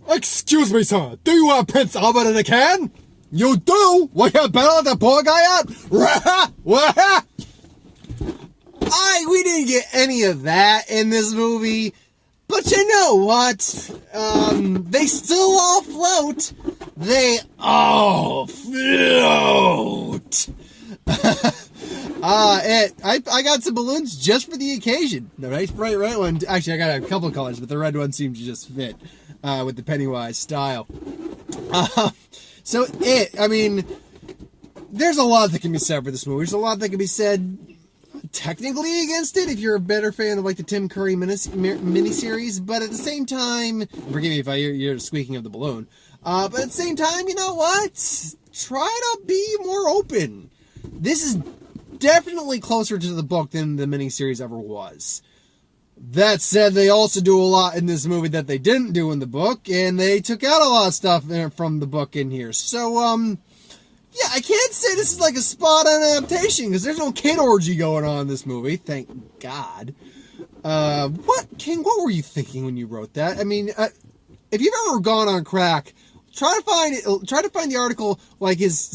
Excuse me, sir. Do you have Prince Albert in a can? You do? Well, you better let the poor guy out. We didn't get any of that in this movie. But you know what? They still all float. They all float. I got some balloons just for the occasion. The nice bright red one. Actually, I got a couple of colors, but the red one seems to just fit with the Pennywise style. There's a lot that can be said for this movie. There's a lot that can be said technically against it if you're a better fan of like the Tim Curry miniseries, but at the same time, forgive me if I hear the squeaking of the balloon, but at the same time, you know what? Try to be more open. This is definitely closer to the book than the miniseries ever was. That said, they also do a lot in this movie that they didn't do in the book, and they took out a lot of stuff from the book in here. So, yeah, I can't say this is like a spot-on adaptation, because there's no kid orgy going on in this movie, thank God. King, what were you thinking when you wrote that? I mean, if you've ever gone on crack, try to find the article, like his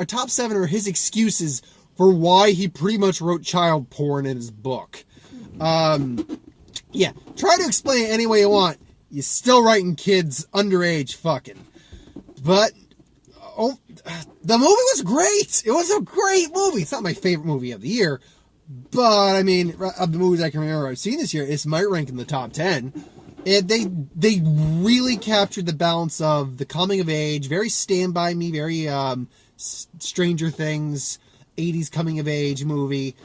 top 7 or his excuses for why he pretty much wrote child porn in his book. Yeah, try to explain it any way you want. You're still writing kids underage fucking. But, the movie was great. It was a great movie. It's not my favorite movie of the year, but I mean, of the movies I can remember I've seen this year, it's might rank in the top 10. They really captured the balance of the coming of age, very Stand By Me, very Stranger Things, 80s coming of age movie,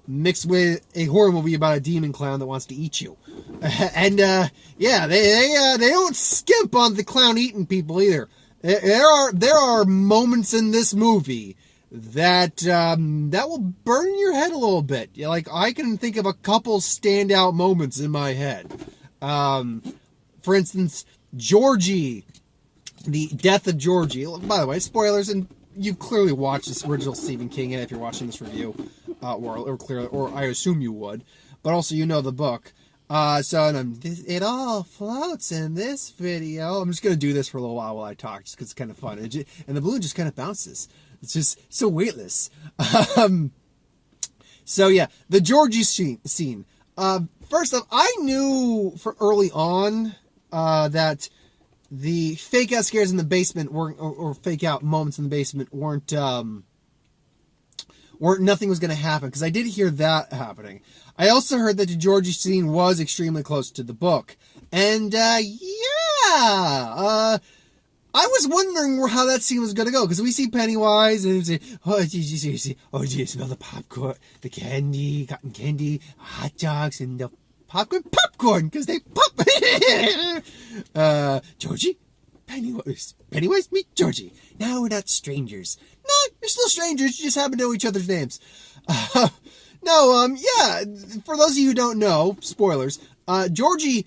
mixed with a horror movie about a demon clown that wants to eat you. And yeah, they don't skimp on the clown eating people either. There are moments in this movie that will burn your head a little bit. Like, I can think of a couple standout moments in my head. For instance, Georgie, the death of Georgie. By the way, spoilers, and you've clearly watched this original Stephen King if you're watching this review, or I assume you would, but also you know the book. It all floats in this video. I'm just going to do this for a little while I talk, just because it's kind of fun. And the balloon just kind of bounces. It's just so weightless. So yeah, the Georgie scene. First off, I knew from early on that the fake out scares in the basement weren't, or fake out moments in the basement weren't nothing was going to happen, because I did hear that happening. I also heard that the Georgie scene was extremely close to the book. And, I was wondering how that scene was going to go, because we see Pennywise, and we say, do you smell the popcorn, the candy, cotton candy, hot dogs, and the popcorn, because they pop. Georgie, Pennywise, meet Georgie. Now we're not strangers. No, you're still strangers, you just happen to know each other's names. Yeah, for those of you who don't know, spoilers, Georgie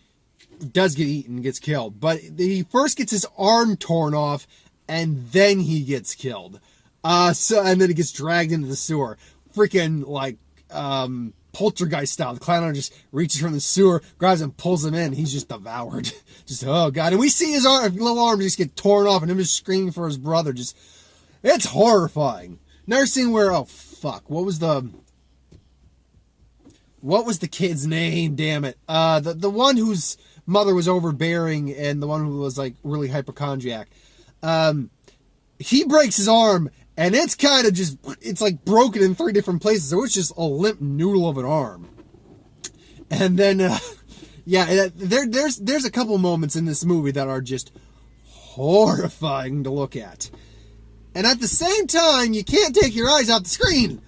does get eaten, gets killed, but he first gets his arm torn off, and then he gets killed. And then he gets dragged into the sewer. Freaking, like, poltergeist style. The clown just reaches from the sewer, grabs him, pulls him in, he's just devoured. Just, oh god. And we see his little arm just get torn off, and him just screaming for his brother. Just, it's horrifying. Another scene where, oh fuck, what was the kid's name, damn it? The one whose mother was overbearing, and the one who was like really hypochondriac. He breaks his arm, and it's kind of just, it's like broken in 3 different places, so it's just a limp noodle of an arm. And then, yeah, there's a couple moments in this movie that are just horrifying to look at. And at the same time, you can't take your eyes off the screen.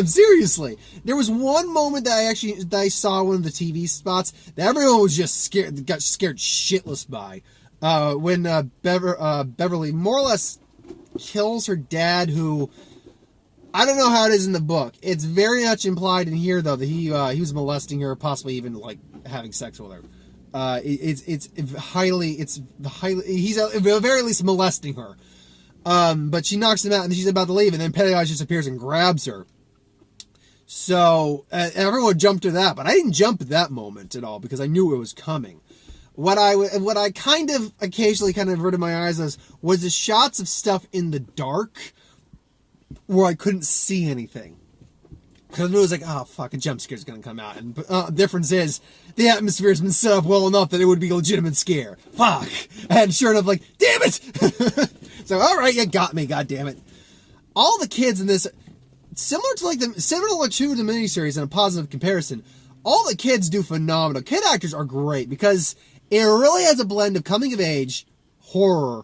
Seriously. There was one moment that I saw one of the TV spots that everyone was just scared, got scared shitless by. When Beverly more or less kills her dad, who, I don't know how it is in the book. It's very much implied in here, though, that he was molesting her, possibly even, like, having sex with her. He's at the very least molesting her. But she knocks him out, and she's about to leave, and then Pennywise just appears and grabs her. So, everyone jumped to that, but I didn't jump at that moment at all, because I knew it was coming. What I kind of occasionally kind of averted my eyes was the shots of stuff in the dark where I couldn't see anything. Because I knew it was like, oh, fuck, a jump scare's going to come out. And the difference is, the atmosphere has been set up well enough that it would be a legitimate scare. Fuck. And sure enough, like, damn it! So, alright, you got me, god damn it. All the kids in this, similar to the miniseries in a positive comparison, all the kids do phenomenal. Kid actors are great because it really has a blend of coming of age, horror,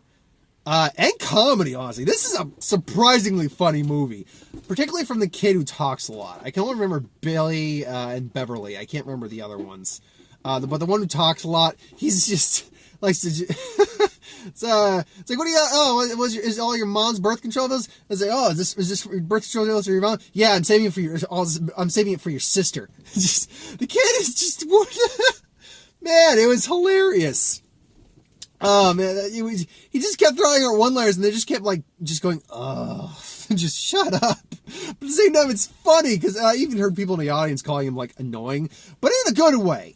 and comedy, honestly. This is a surprisingly funny movie, particularly from the kid who talks a lot. I can only remember Billy and Beverly. I can't remember the other ones. But the one who talks a lot, he's just likes to... it's like, what do you... is all your mom's birth control bills? It's like, oh, is this birth control bills for your mom? Yeah, I'm saving it for your sister. The kid is just... Man, it was hilarious. Oh, man, he just kept throwing out one-liners, and they just kept, just going, oh, just shut up. But at the same time, it's funny, because I even heard people in the audience calling him, annoying, but in a good way.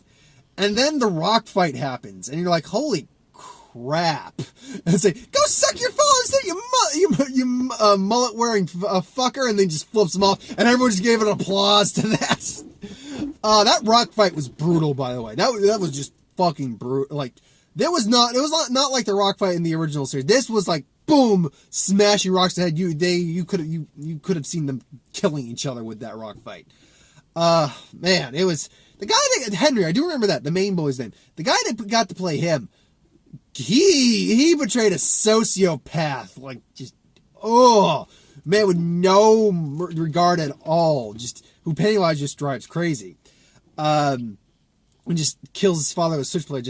And then the rock fight happens, and you're like, holy crap. And it's like, go suck your father's thing, you mullet-wearing fucker, and then just flips him off, and everyone just gave an applause to that. That rock fight was brutal, by the way. That was just fucking brutal, it was not like the rock fight in the original series. This was like, boom, smashing rocks to the head. You could have seen them killing each other with that rock fight. Man, it was the guy that Henry, I do remember that, the main boy's name. The guy that got to play him, he portrayed a sociopath, man, with no regard at all, who Pennywise just drives crazy. And just kills his father with a switchblade,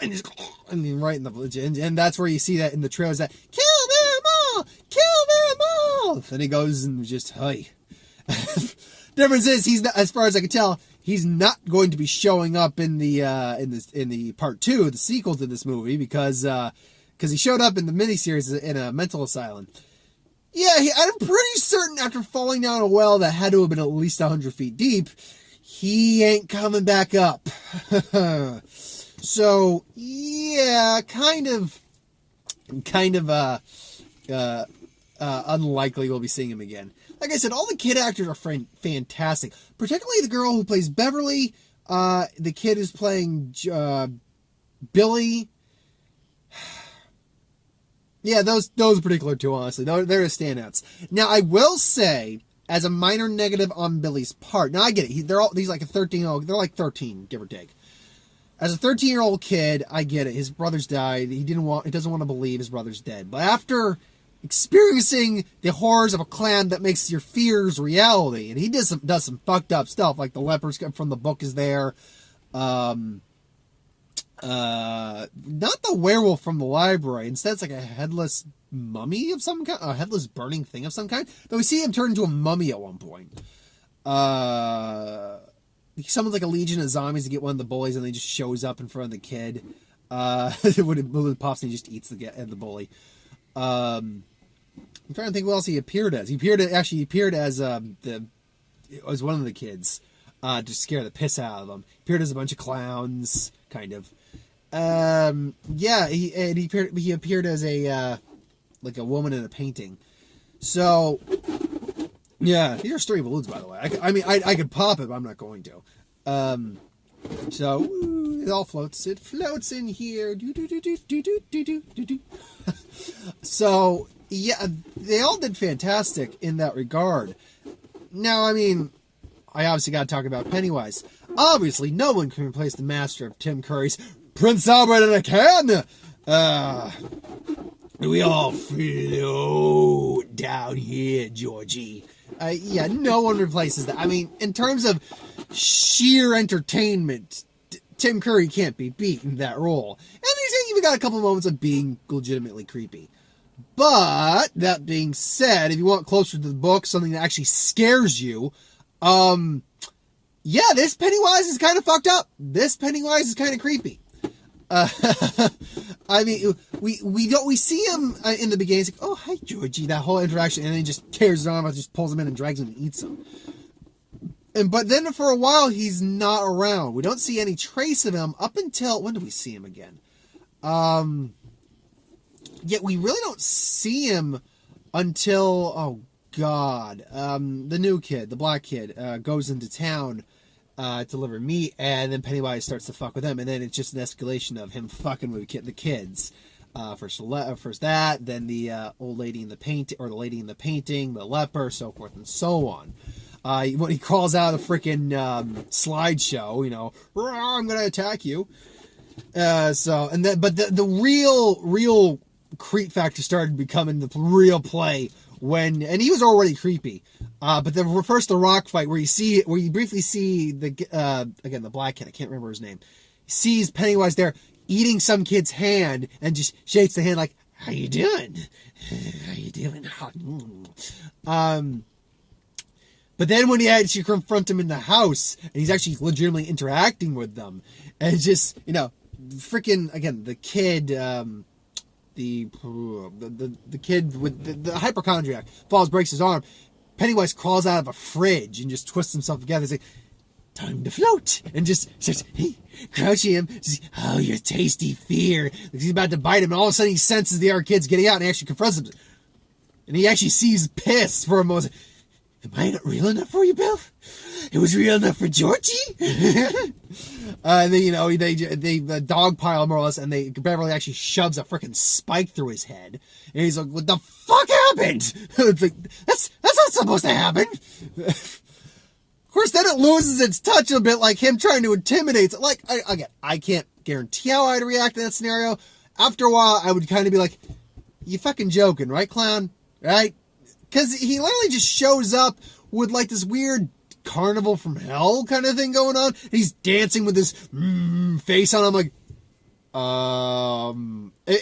and right in the, and that's where you see that in the trailers, that kill them all, and he goes and just, hey. Difference is, he's not, as far as I can tell, he's not going to be showing up in the part 2, the sequel to this movie, because he showed up in the miniseries in a mental asylum. Yeah, I'm pretty certain after falling down a well that had to have been at least 100 feet deep, he ain't coming back up. So, yeah, kind of unlikely we'll be seeing him again. Like I said, all the kid actors are fantastic. Particularly the girl who plays Beverly, the kid who's playing Billy. Yeah, those particular two, honestly, they're the standouts. Now, I will say, as a minor negative on Billy's part. Now, I get it. He's like a 13-year-old. They're like 13, give or take. As a 13-year-old kid, I get it. His brother's died. He doesn't want to believe his brother's dead. But after experiencing the horrors of a clown that makes your fears reality, and he does some fucked up stuff, like the lepers from the book is there. Not the werewolf from the library. Instead, it's like a headless mummy of some kind, a headless burning thing of some kind. Though we see him turn into a mummy at one point. He summons like a legion of zombies to get one of the bullies, and then he just shows up in front of the kid. When it pops, and he just eats the bully. I'm trying to think what else he appeared as. He appeared as as one of the kids, to scare the piss out of them. He appeared as a bunch of clowns, kind of. Yeah, he appeared as a woman in a painting. So, yeah, these are stray balloons, by the way. I could pop it, but I'm not going to. So it all floats. It floats in here. So yeah, they all did fantastic in that regard. Now, I mean, I obviously got to talk about Pennywise. Obviously, no one can replace the master of Tim Curry's Prince Albert in a can. We all float down here, Georgie. Yeah, no one replaces that. I mean, in terms of sheer entertainment, Tim Curry can't be beat in that role. And he's even got a couple moments of being legitimately creepy. But, that being said, if you want closer to the book, something that actually scares you, yeah, this Pennywise is kind of fucked up. This Pennywise is kind of creepy. I mean, we see him in the beginning. It's like, oh, hi, Georgie, that whole interaction, and then he just tears his arm out, just pulls him in and drags him and eats him. But then for a while, he's not around. We don't see any trace of him up until, when do we see him again? Yet we really don't see him until, oh God, the new kid, the black kid, goes into town to deliver meat, and then Pennywise starts to fuck with him, and then it's just an escalation of him fucking with the kids. First that, then the old lady in the paint, or the lady in the painting, the leper, so forth and so on. When he crawls out of the freaking slideshow, you know, I'm gonna attack you. But the real creep factor started becoming the real play when, and he was already creepy. But first the rock fight where you briefly see again the black kid, I can't remember his name, sees Pennywise there eating some kid's hand and just shakes the hand like, "How you doing? How you doing?" But then when he actually confront him in the house, and he's actually legitimately interacting with them, and it's just, you know, freaking, again, the kid, the kid with the hypochondriac falls, breaks his arm. Pennywise crawls out of a fridge and just twists himself together. He's like, "Time to float," and just starts crouching him. Says, "Oh, your tasty fear." He's about to bite him, and all of a sudden he senses the other kid's getting out and he actually confronts him. And he actually sees piss for a moment. "Am I not real enough for you, Bill? It was real enough for Georgie?" And then, you know, they dog pile more or less, and Beverly actually shoves a freaking spike through his head. And he's like, "What the fuck happened?" It's like, that's not supposed to happen. Of course, then it loses its touch a bit, like him trying to intimidate. Like, I can't guarantee how I'd react in that scenario. After a while, I would kind of be like, "You fucking joking, right, clown? Right?" Because he literally just shows up with like this weird carnival from hell kind of thing going on. And he's dancing with this face on him, like,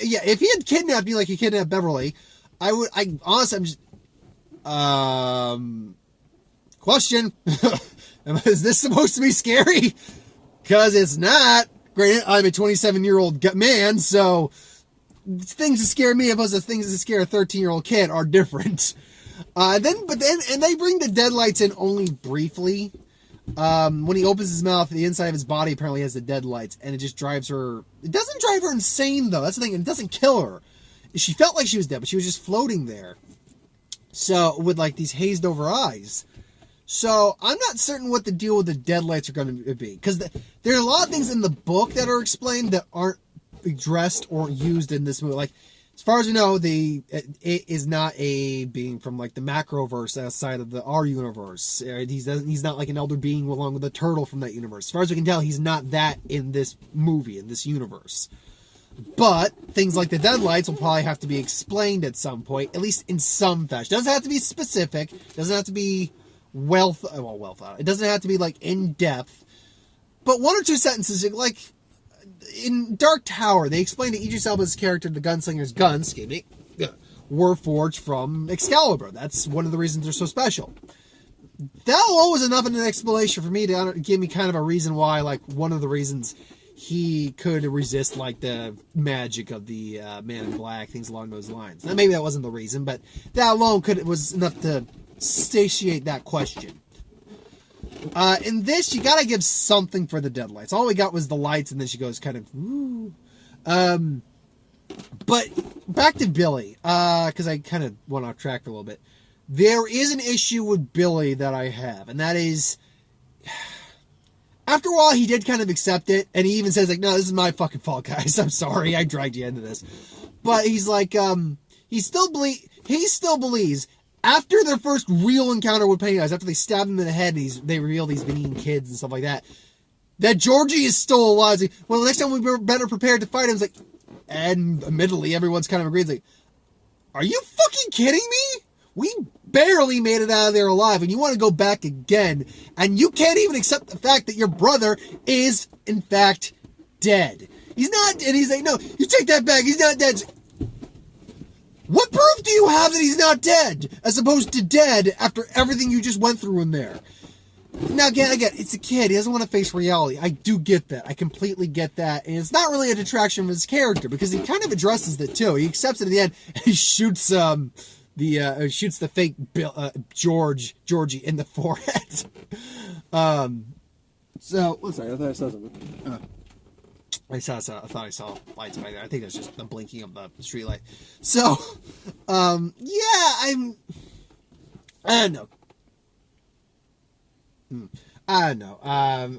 yeah, if he had kidnapped me like he kidnapped Beverly, honestly, I'm just, question, is this supposed to be scary? Because it's not. Granted, I'm a 27-year-old man, so things that scare me opposed to things that scare a 13-year-old kid are different. And they bring the deadlights in only briefly. When he opens his mouth, the inside of his body apparently has the deadlights, and it just drives her. It doesn't drive her insane, though. That's the thing. It doesn't kill her. She felt like she was dead, but she was just floating there. So, with like these hazed over eyes. So, I'm not certain what the deal with the deadlights are going to be. Because there are a lot of things in the book that are explained that aren't addressed or used in this movie. Like, as far as we know, it is not a being from like the macroverse outside of our universe. He's not like an elder being along with a turtle from that universe. As far as we can tell, he's not that in this movie, in this universe. But things like the deadlights will probably have to be explained at some point, at least in some fashion. Doesn't have to be specific. Doesn't have to be well thought. It doesn't have to be like in depth. But one or two sentences, like in Dark Tower, they explain to Idris Elba's character the gunslinger's guns, were forged from Excalibur. That's one of the reasons they're so special. That alone was enough of an explanation for me to give me kind of a reason why, like one of the reasons he could resist like the magic of the Man in Black, things along those lines. Now, maybe that wasn't the reason, but that alone was enough to satiate that question. In this, you gotta give something for the deadlights. All we got was the lights, and then she goes kind of, ooh. But back to Billy, because I kind of went off track for a little bit. There is an issue with Billy that I have, and that is, after a while, he did kind of accept it, and he even says, like, "No, this is my fucking fault, guys. I'm sorry, I dragged you into this." But he's like, he still believes. After their first real encounter with Pennywise, after they stab him in the head, and they reveal he's been eating kids and stuff like that, that Georgie is still alive. Like, well, the next time we're better prepared to fight him, it's like, and admittedly, everyone's kind of agreed, like, are you fucking kidding me? We barely made it out of there alive, and you want to go back again, and you can't even accept the fact that your brother is, in fact, dead. He's not, and he's like, no, you take that back, he's not dead. What proof do you have that he's not dead, as opposed to dead after everything you just went through in there? Now, again, it's a kid. He doesn't want to face reality. I do get that. I completely get that. And it's not really a detraction from his character, because he kind of addresses it, too. He accepts it at the end, and he shoots shoots the fake Georgie in the forehead. So, one second, I thought I saw something. I thought I saw lights by there. I think that's just the blinking of the street light. So, yeah, I don't know. I don't know.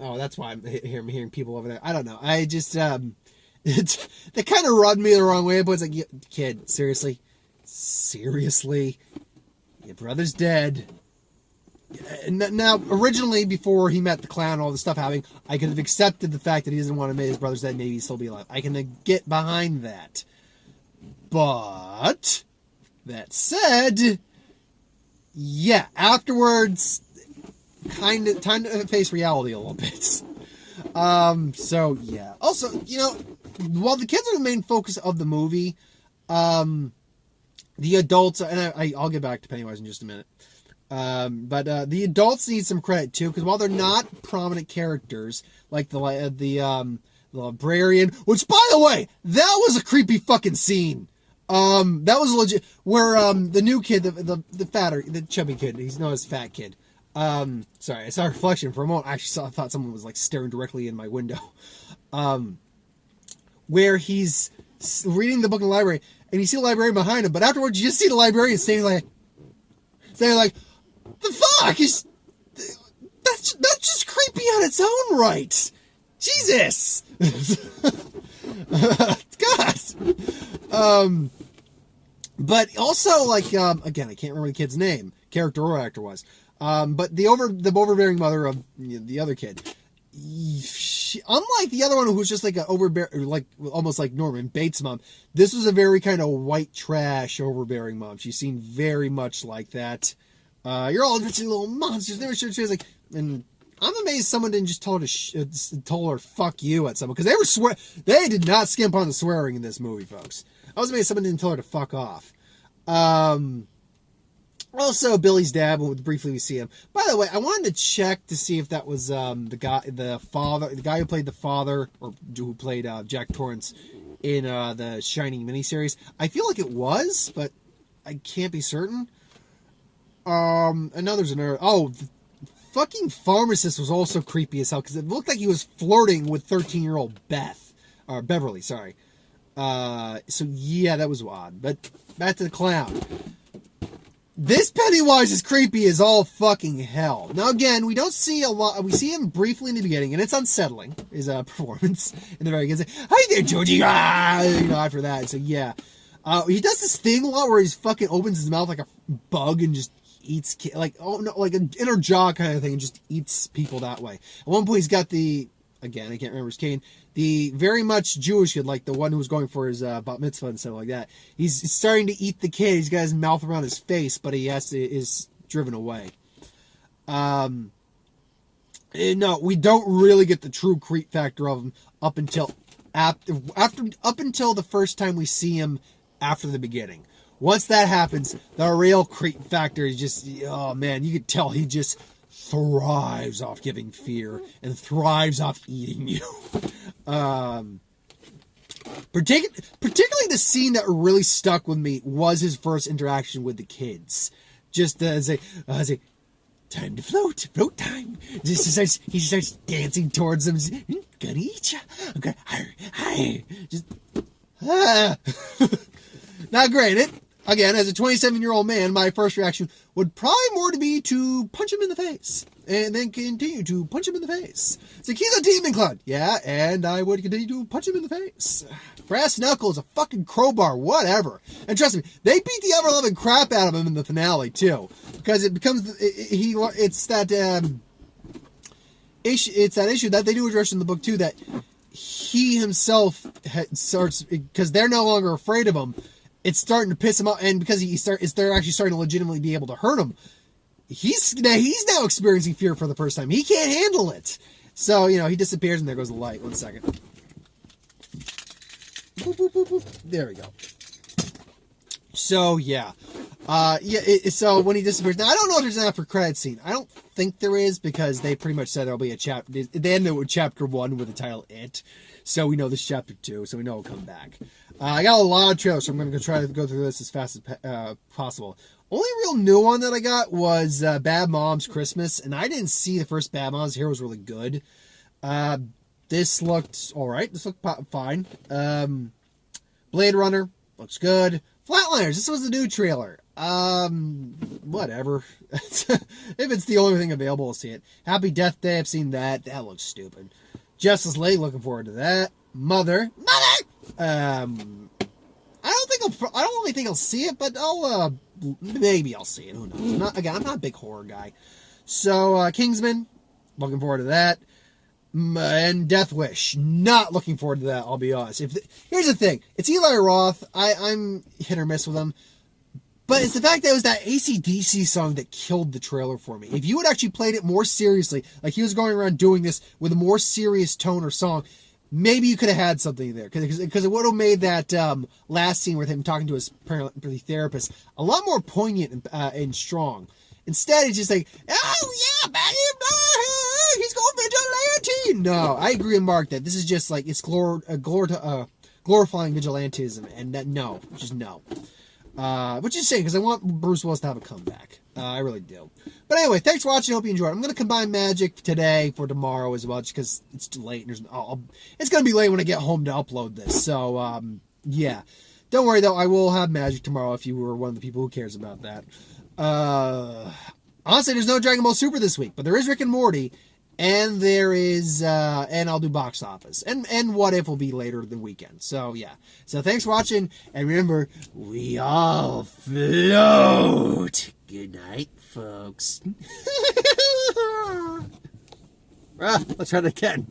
Oh, that's why I'm hearing people over there. I don't know. I just, they kind of rubbed me the wrong way, but it's like, kid, seriously? Seriously? Your brother's dead. Now, originally, before he met the clown, all the stuff happening, I could have accepted the fact that he doesn't want to admit his brother's dead, maybe he'd still be alive. I can get behind that. But, that said, yeah, afterwards, kind of time to face reality a little bit. So, yeah. Also, while the kids are the main focus of the movie, the adults, and I'll get back to Pennywise in just a minute. But the adults need some credit too, because while they're not prominent characters, like the librarian, which by the way, that was a creepy fucking scene. That was legit, where the new kid, the chubby kid, he's known as Fat Kid. Sorry, I saw a reflection for a moment. I thought someone was like staring directly in my window. Where he's reading the book in the library, and you see the librarian behind him, but afterwards you just see the librarian standing like, the fuck is that's just creepy on its own right. Jesus. God. But also, like, again, I can't remember the kid's name, character or actor was. But the overbearing mother of the other kid, she, unlike the other one who was just like an overbearing, like almost like Norman Bates' mom, this was a very kind of white trash overbearing mom. She seemed very much like that. You're all bitchy little monsters. Never sure she was like, and I'm amazed someone didn't just tell her fuck you at someone, because they did not skimp on the swearing in this movie, folks. I was amazed someone didn't tell her to fuck off. Also, Billy's dad, briefly we see him. By the way, I wanted to check to see if that was the guy who played the father, or who played Jack Torrance in the Shining miniseries. I feel like it was, but I can't be certain. And now there's another. Oh, the fucking pharmacist was also creepy as hell, because it looked like he was flirting with 13-year-old Beverly. Sorry. So yeah, that was odd. But back to the clown. This Pennywise is creepy as all fucking hell. Now again, we don't see a lot. We see him briefly in the beginning, and it's unsettling, his performance in the very beginning. Hi there, Georgie. After that. So yeah, he does this thing a lot where he fucking opens his mouth like a bug and just eats like an inner jaw kind of thing, and just eats people that way. At one point, he's got again, I can't remember his cane, the very much Jewish kid, like the one who was going for his bat mitzvah and stuff like that. He's starting to eat the kid. He's got his mouth around his face, but is driven away. No, we don't really get the true creep factor of him up until the first time we see him after the beginning. Once that happens, the real creep factor is just, oh man, you could tell he just thrives off giving fear and thrives off eating you. Particularly the scene that really stuck with me was his first interaction with the kids. Just as a time to float time. He starts dancing towards them. Gonna eat ya. I'm gonna, hi. Just, Now, granted, again, as a 27-year-old man, my first reaction would probably more to be to punch him in the face. And then continue to punch him in the face. It's like, he's a demon clown. Yeah, and I would continue to punch him in the face. Brass knuckles, a fucking crowbar, whatever. And trust me, they beat the ever-loving crap out of him in the finale, too. Because it becomes, it's that issue that they do address in the book, too, that he himself starts, because they're no longer afraid of him, it's starting to piss him off, and because they're actually starting to legitimately be able to hurt him, he's now experiencing fear for the first time. He can't handle it. So, he disappears, and there goes the light. 1 second. Boop, boop, boop, boop. There we go. So, yeah. So when he disappears, now I don't know if there's an after credit scene. I don't think there is, because they pretty much said there'll be a chapter. They ended with chapter 1 with the title It. So we know this is chapter 2, so we know it'll come back. I got a lot of trailers, so I'm going to try to go through this as fast as possible. Only real new one that I got was Bad Moms Christmas, and I didn't see the first Bad Moms. Here was really good. This looked alright. This looked fine. Blade Runner looks good. Flatliners, this was the new trailer. Whatever. If it's the only thing available, I'll see it. Happy Death Day, I've seen that. That looks stupid. Justice League, looking forward to that. Mother. I don't really think I'll see it, but maybe I'll see it. Who knows? I'm not a big horror guy. So, Kingsman, looking forward to that. And Death Wish, not looking forward to that, I'll be honest. Here's the thing, it's Eli Roth. I'm hit or miss with him. But it's the fact that it was that AC/DC song that killed the trailer for me. If you had actually played it more seriously, like he was going around doing this with a more serious tone or song, maybe you could have had something there. Because it would have made that last scene with him talking to his therapist a lot more poignant and strong. Instead, it's just like, oh yeah, he's going vigilante. No, I agree with Mark that this is just like, it's glorifying vigilantism. And that, no, just no. Which is a shame, because I want Bruce Willis to have a comeback. I really do. But anyway, thanks for watching. I hope you enjoyed. I'm going to combine Magic today for tomorrow as well, just because it's too late. It's going to be late when I get home to upload this. So, yeah. Don't worry, though. I will have Magic tomorrow if you were one of the people who cares about that. Honestly, there's no Dragon Ball Super this week, but there is Rick and Morty. And there is, and I'll do Box Office. And What If will be later the weekend. So, yeah. So, thanks for watching. And remember, we all float. Good night, folks. Let's try it again.